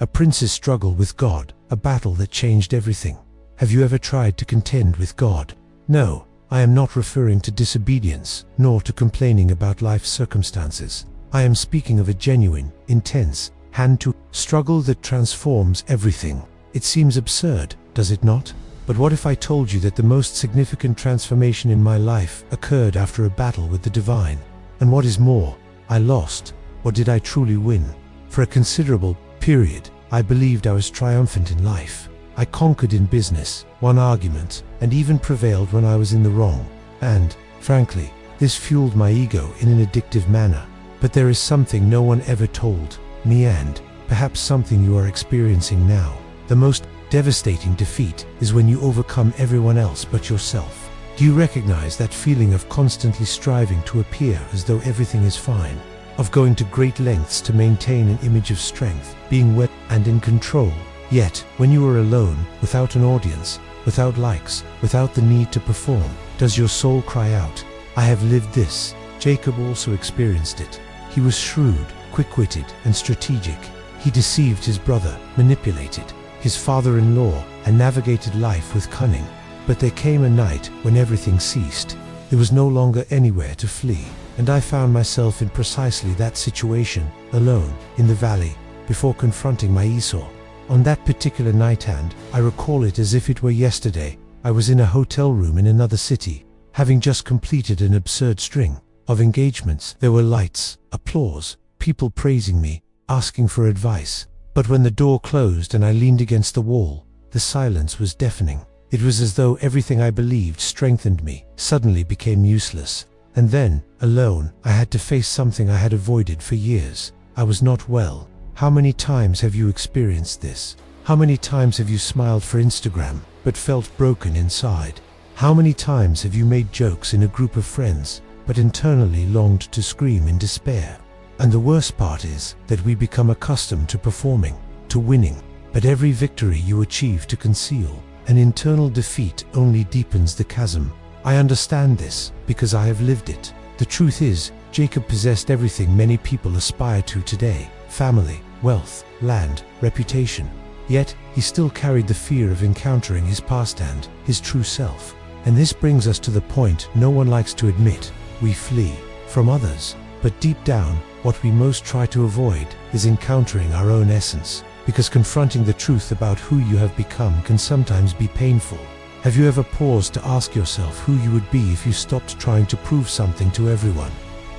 a prince's struggle with God, a battle that changed everything. Have you ever tried to contend with God? No, I am not referring to disobedience, nor to complaining about life's circumstances. I am speaking of a genuine, intense, hand-to struggle that transforms everything. It seems absurd, does it not? But what if I told you that the most significant transformation in my life occurred after a battle with the divine? And what is more, I lost, or did I truly win? For a considerable period, I believed I was triumphant in life. I conquered in business, won arguments, and even prevailed when I was in the wrong. And, frankly, this fueled my ego in an addictive manner. But there is something no one ever told me, and perhaps something you are experiencing now. The most devastating defeat is when you overcome everyone else but yourself. Do you recognize that feeling of constantly striving to appear as though everything is fine? Of going to great lengths to maintain an image of strength, being well and in control? Yet, when you are alone, without an audience, without likes, without the need to perform, does your soul cry out, "I have lived this"? Jacob also experienced it. He was shrewd, quick-witted, and strategic. He deceived his brother, manipulated his father-in-law, and navigated life with cunning. But there came a night when everything ceased. There was no longer anywhere to flee, and I found myself in precisely that situation, alone, in the valley, before confronting my Esau. On that particular night, and I recall it as if it were yesterday, I was in a hotel room in another city, having just completed an absurd string of engagements. There were lights, applause, people praising me, asking for advice. But when the door closed and I leaned against the wall, the silence was deafening. It was as though everything I believed strengthened me suddenly became useless. And then, alone, I had to face something I had avoided for years. I was not well. How many times have you experienced this? How many times have you smiled for Instagram, but felt broken inside? How many times have you made jokes in a group of friends, but internally longed to scream in despair? And the worst part is that we become accustomed to performing, to winning, but every victory you achieve to conceal an internal defeat only deepens the chasm. I understand this because I have lived it. The truth is, Jacob possessed everything many people aspire to today: family, wealth, land, reputation. Yet, he still carried the fear of encountering his past and his true self. And this brings us to the point no one likes to admit: we flee from others. But deep down, what we most try to avoid is encountering our own essence, because confronting the truth about who you have become can sometimes be painful. Have you ever paused to ask yourself who you would be if you stopped trying to prove something to everyone?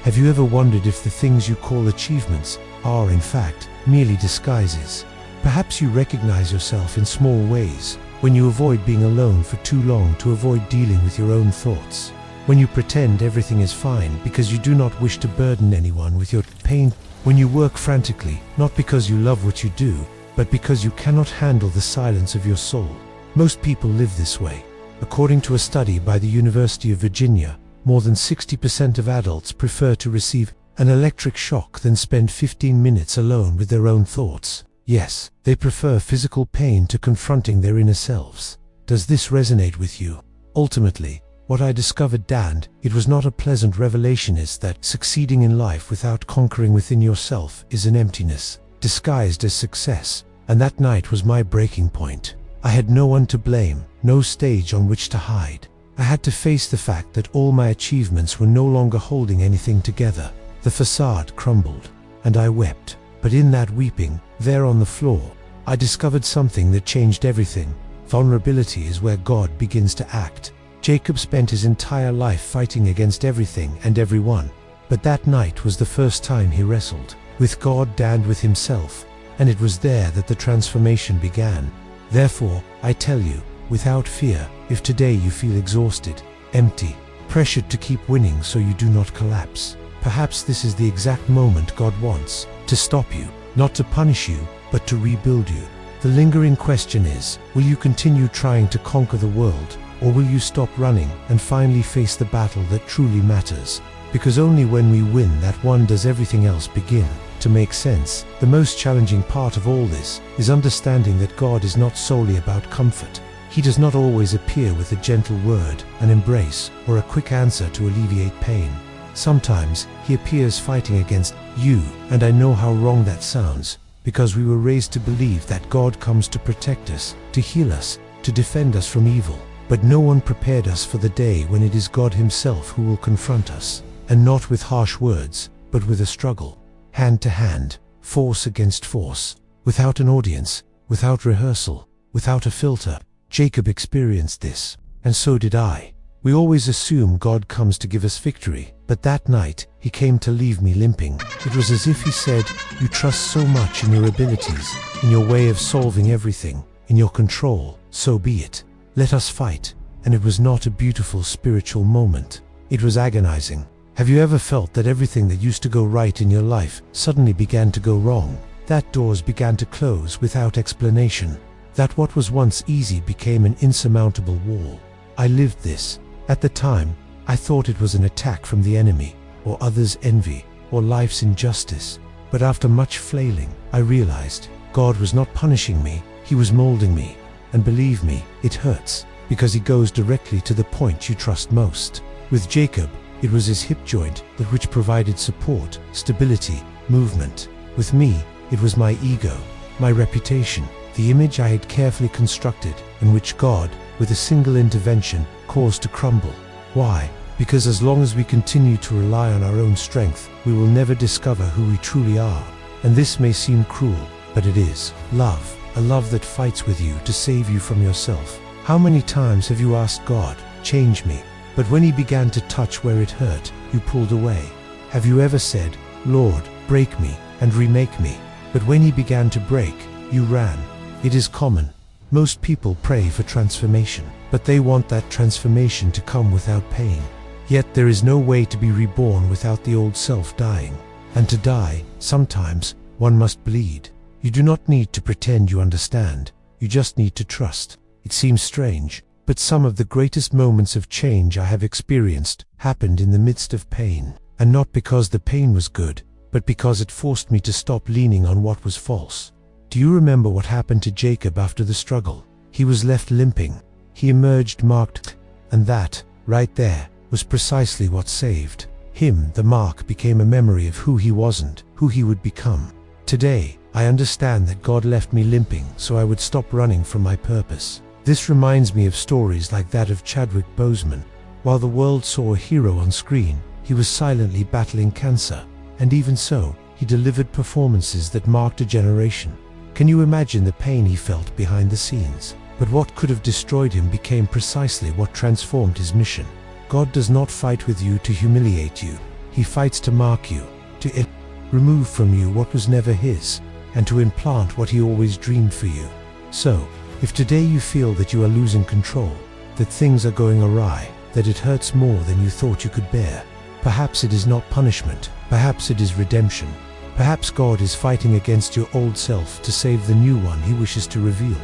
Have you ever wondered if the things you call achievements are, in fact, merely disguises? Perhaps you recognize yourself in small ways, when you avoid being alone for too long to avoid dealing with your own thoughts. When you pretend everything is fine because you do not wish to burden anyone with your pain. When you work frantically, not because you love what you do, but because you cannot handle the silence of your soul. Most people live this way. According to a study by the University of Virginia, more than 60% of adults prefer to receive an electric shock than spend 15 minutes alone with their own thoughts. Yes, they prefer physical pain to confronting their inner selves. Does this resonate with you? Ultimately, what I discovered, and it was not a pleasant revelation, is that succeeding in life without conquering within yourself is an emptiness, disguised as success. And that night was my breaking point. I had no one to blame, no stage on which to hide. I had to face the fact that all my achievements were no longer holding anything together. The facade crumbled, and I wept. But in that weeping, there on the floor, I discovered something that changed everything. Vulnerability is where God begins to act. Jacob spent his entire life fighting against everything and everyone. But that night was the first time he wrestled with God and with himself. And it was there that the transformation began. Therefore, I tell you, without fear, if today you feel exhausted, empty, pressured to keep winning so you do not collapse, perhaps this is the exact moment God wants to stop you, not to punish you, but to rebuild you. The lingering question is, will you continue trying to conquer the world, or will you stop running and finally face the battle that truly matters? Because only when we win that one does everything else begin to make sense. The most challenging part of all this is understanding that God is not solely about comfort. He does not always appear with a gentle word, an embrace, or a quick answer to alleviate pain. Sometimes he appears fighting against you, and I know how wrong that sounds, because we were raised to believe that God comes to protect us, to heal us, to defend us from evil. But no one prepared us for the day when it is God Himself who will confront us, and not with harsh words, but with a struggle, hand to hand, force against force, without an audience, without rehearsal, without a filter. Jacob experienced this, and so did I. We always assume God comes to give us victory, but that night, He came to leave me limping. It was as if He said, "You trust so much in your abilities, in your way of solving everything, in your control, so be it. Let us fight." And it was not a beautiful spiritual moment. It was agonizing. Have you ever felt that everything that used to go right in your life suddenly began to go wrong? That doors began to close without explanation. That what was once easy became an insurmountable wall. I lived this. At the time, I thought it was an attack from the enemy, or others' envy, or life's injustice. But after much flailing, I realized God was not punishing me, He was molding me. And believe me, it hurts, because He goes directly to the point you trust most. With Jacob, it was his hip joint that which provided support, stability, movement. With me, it was my ego, my reputation, the image I had carefully constructed, and which God, with a single intervention, caused to crumble. Why? Because as long as we continue to rely on our own strength, we will never discover who we truly are. And this may seem cruel, but it is. Love, a love that fights with you to save you from yourself. How many times have you asked God, "Change me," but when He began to touch where it hurt, you pulled away? Have you ever said, "Lord, break me and remake me," but when He began to break, you ran? It is common. Most people pray for transformation, but they want that transformation to come without pain. Yet there is no way to be reborn without the old self dying. And to die, sometimes, one must bleed. You do not need to pretend you understand. You just need to trust. It seems strange, but some of the greatest moments of change I have experienced happened in the midst of pain. And not because the pain was good, but because it forced me to stop leaning on what was false. Do you remember what happened to Jacob after the struggle? He was left limping. He emerged marked, and that, right there, was precisely what saved him. The mark became a memory of who he wasn't, who he would become. Today, I understand that God left me limping so I would stop running from my purpose. This reminds me of stories like that of Chadwick Boseman. While the world saw a hero on screen, he was silently battling cancer, and even so, he delivered performances that marked a generation. Can you imagine the pain he felt behind the scenes? But what could have destroyed him became precisely what transformed his mission. God does not fight with you to humiliate you. He fights to mark you, to remove from you what was never His, and to implant what He always dreamed for you. So, if today you feel that you are losing control, that things are going awry, that it hurts more than you thought you could bear, perhaps it is not punishment, perhaps it is redemption. Perhaps God is fighting against your old self to save the new one He wishes to reveal.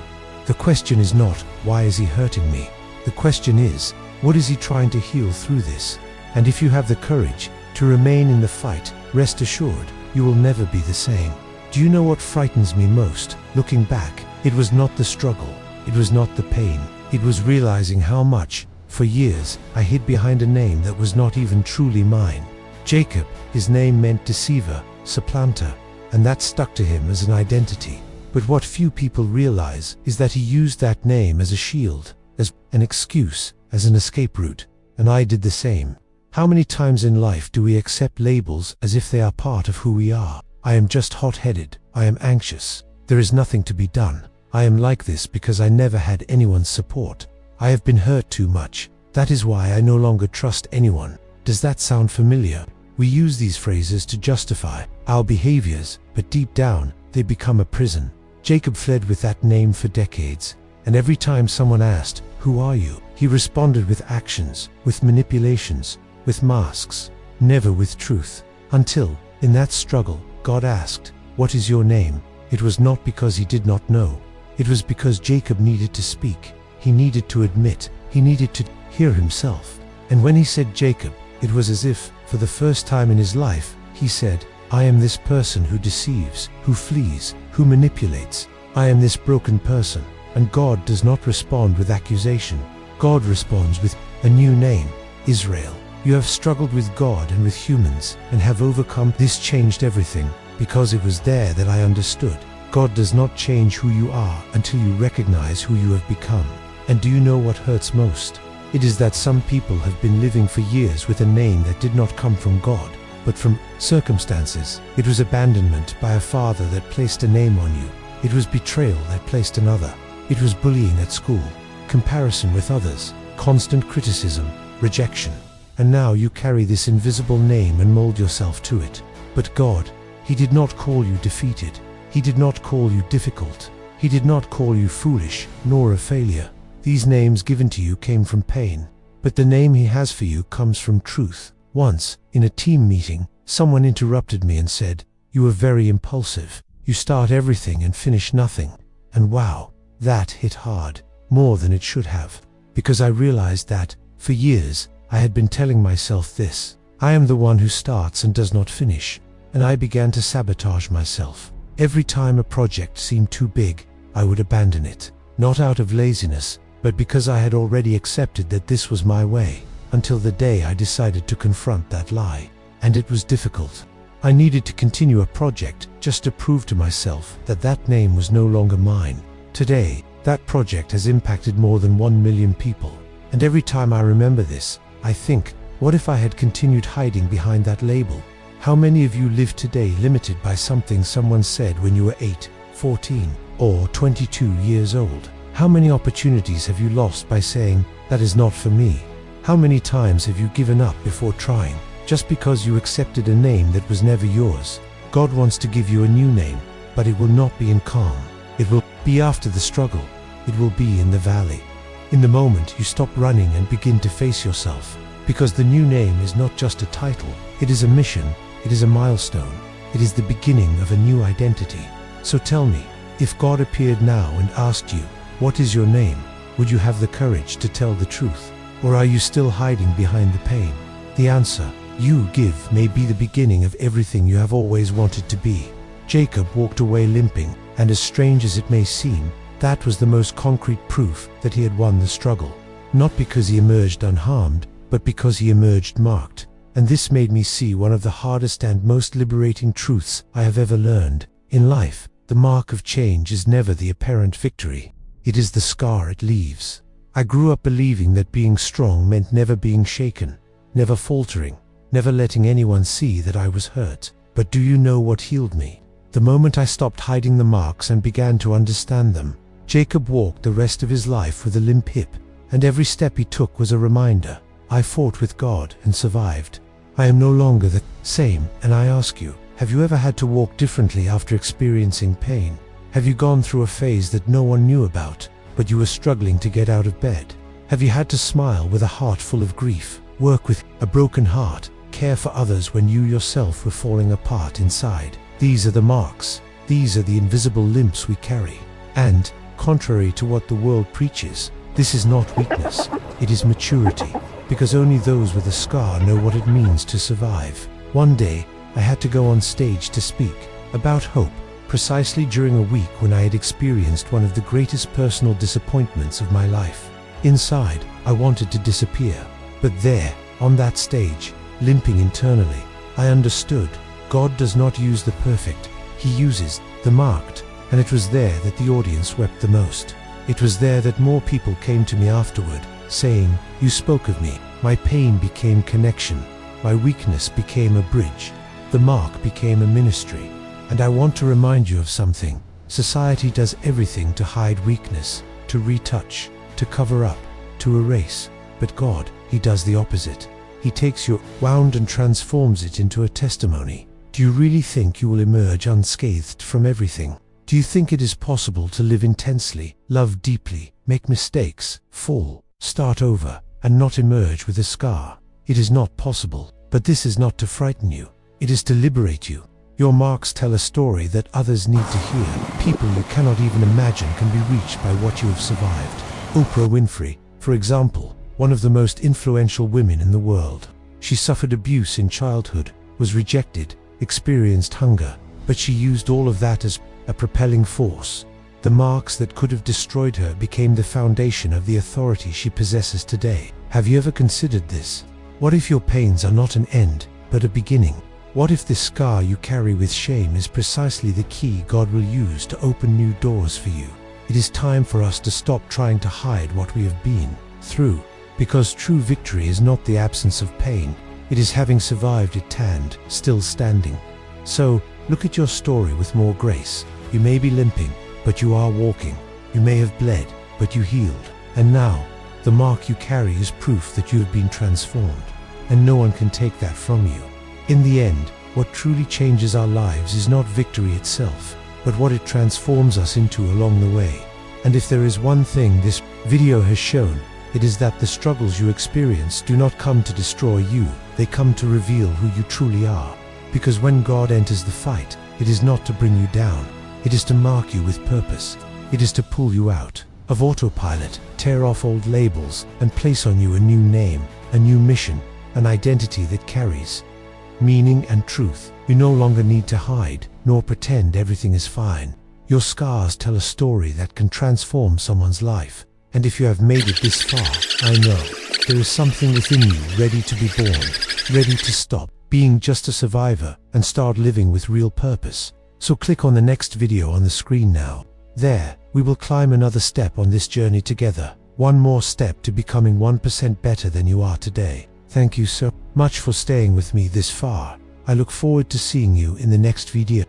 The question is not, why is He hurting me? The question is, what is He trying to heal through this? And if you have the courage to remain in the fight, rest assured, you will never be the same. Do you know what frightens me most? Looking back, it was not the struggle, it was not the pain, it was realizing how much, for years, I hid behind a name that was not even truly mine. Jacob, his name meant deceiver, supplanter, and that stuck to him as an identity. But what few people realize is that he used that name as a shield, as an excuse, as an escape route, and I did the same. How many times in life do we accept labels as if they are part of who we are? I am just hot-headed, I am anxious, there is nothing to be done. I am like this because I never had anyone's support. I have been hurt too much, that is why I no longer trust anyone. Does that sound familiar? We use these phrases to justify our behaviors, but deep down, they become a prison. Jacob fled with that name for decades, and every time someone asked, "Who are you?" he responded with actions, with manipulations, with masks, never with truth. Until, in that struggle, God asked, "What is your name?" It was not because he did not know. It was because Jacob needed to speak. He needed to admit. He needed to hear himself. And when he said Jacob, it was as if, for the first time in his life, he said, "I am this person who deceives, who flees, who manipulates. I am this broken person." And God does not respond with accusation. God responds with a new name, Israel. You have struggled with God and with humans, and have overcome. This changed everything, because it was there that I understood. God does not change who you are until you recognize who you have become. And do you know what hurts most? It is that some people have been living for years with a name that did not come from God, but from circumstances. It was abandonment by a father that placed a name on you. It was betrayal that placed another. It was bullying at school, comparison with others, constant criticism, rejection. And now you carry this invisible name and mold yourself to it. But God, He did not call you defeated. He did not call you difficult. He did not call you foolish, nor a failure. These names given to you came from pain. But the name He has for you comes from truth. Once, in a team meeting, someone interrupted me and said, "You are very impulsive. You start everything and finish nothing." And wow, that hit hard, more than it should have. Because I realized that, for years, I had been telling myself this: I am the one who starts and does not finish. And I began to sabotage myself. Every time a project seemed too big, I would abandon it. Not out of laziness, but because I had already accepted that this was my way, until the day I decided to confront that lie. And it was difficult. I needed to continue a project just to prove to myself that that name was no longer mine. Today, that project has impacted more than 1 million people. And every time I remember this, I think, what if I had continued hiding behind that label? How many of you live today limited by something someone said when you were 8, 14, or 22 years old? How many opportunities have you lost by saying, "That is not for me"? How many times have you given up before trying, just because you accepted a name that was never yours? God wants to give you a new name, but it will not be in calm. It will be after the struggle. It will be in the valley. In the moment you stop running and begin to face yourself. Because the new name is not just a title, it is a mission, it is a milestone, it is the beginning of a new identity. So tell me, if God appeared now and asked you, "What is your name?" would you have the courage to tell the truth? Or are you still hiding behind the pain? The answer you give may be the beginning of everything you have always wanted to be. Jacob walked away limping, and as strange as it may seem, that was the most concrete proof that he had won the struggle. Not because he emerged unharmed, but because he emerged marked. And this made me see one of the hardest and most liberating truths I have ever learned. In life, the mark of change is never the apparent victory. It is the scar it leaves. I grew up believing that being strong meant never being shaken, never faltering, never letting anyone see that I was hurt. But do you know what healed me? The moment I stopped hiding the marks and began to understand them. Jacob walked the rest of his life with a limp hip, and every step he took was a reminder. I fought with God and survived. I am no longer the same, and I ask you, have you ever had to walk differently after experiencing pain? Have you gone through a phase that no one knew about, but you were struggling to get out of bed? Have you had to smile with a heart full of grief, work with a broken heart, care for others when you yourself were falling apart inside? These are the marks. These are the invisible limps we carry. And, contrary to what the world preaches, this is not weakness, it is maturity. Because only those with a scar know what it means to survive. One day, I had to go on stage to speak about hope, precisely during a week when I had experienced one of the greatest personal disappointments of my life. Inside, I wanted to disappear. But there, on that stage, limping internally, I understood God does not use the perfect, He uses the marked. And it was there that the audience wept the most. It was there that more people came to me afterward, saying, "You spoke of me. My pain became connection. My weakness became a bridge. The mark became a ministry." And I want to remind you of something. Society does everything to hide weakness, to retouch, to cover up, to erase. But God, He does the opposite. He takes your wound and transforms it into a testimony. Do you really think you will emerge unscathed from everything? Do you think it is possible to live intensely, love deeply, make mistakes, fall, start over, and not emerge with a scar? It is not possible. But this is not to frighten you. It is to liberate you. Your marks tell a story that others need to hear. People you cannot even imagine can be reached by what you have survived. Oprah Winfrey, for example, one of the most influential women in the world. She suffered abuse in childhood, was rejected, experienced hunger, but she used all of that as a propelling force. The marks that could have destroyed her became the foundation of the authority she possesses today. Have you ever considered this? What if your pains are not an end, but a beginning? What if this scar you carry with shame is precisely the key God will use to open new doors for you? It is time for us to stop trying to hide what we have been through, because true victory is not the absence of pain, it is having survived it and still standing. So, look at your story with more grace. You may be limping, but you are walking. You may have bled, but you healed. And now, the mark you carry is proof that you have been transformed, and no one can take that from you. In the end, what truly changes our lives is not victory itself, but what it transforms us into along the way. And if there is one thing this video has shown, it is that the struggles you experience do not come to destroy you, they come to reveal who you truly are. Because when God enters the fight, it is not to bring you down, it is to mark you with purpose. It is to pull you out of autopilot, tear off old labels, and place on you a new name, a new mission, an identity that carries meaning and truth. You no longer need to hide, nor pretend everything is fine. Your scars tell a story that can transform someone's life. And if you have made it this far, I know there is something within you ready to be born, ready to stop being just a survivor and start living with real purpose. So click on the next video on the screen now. There, we will climb another step on this journey together. One more step to becoming 1% better than you are today. Thank you so much for staying with me this far. I look forward to seeing you in the next video.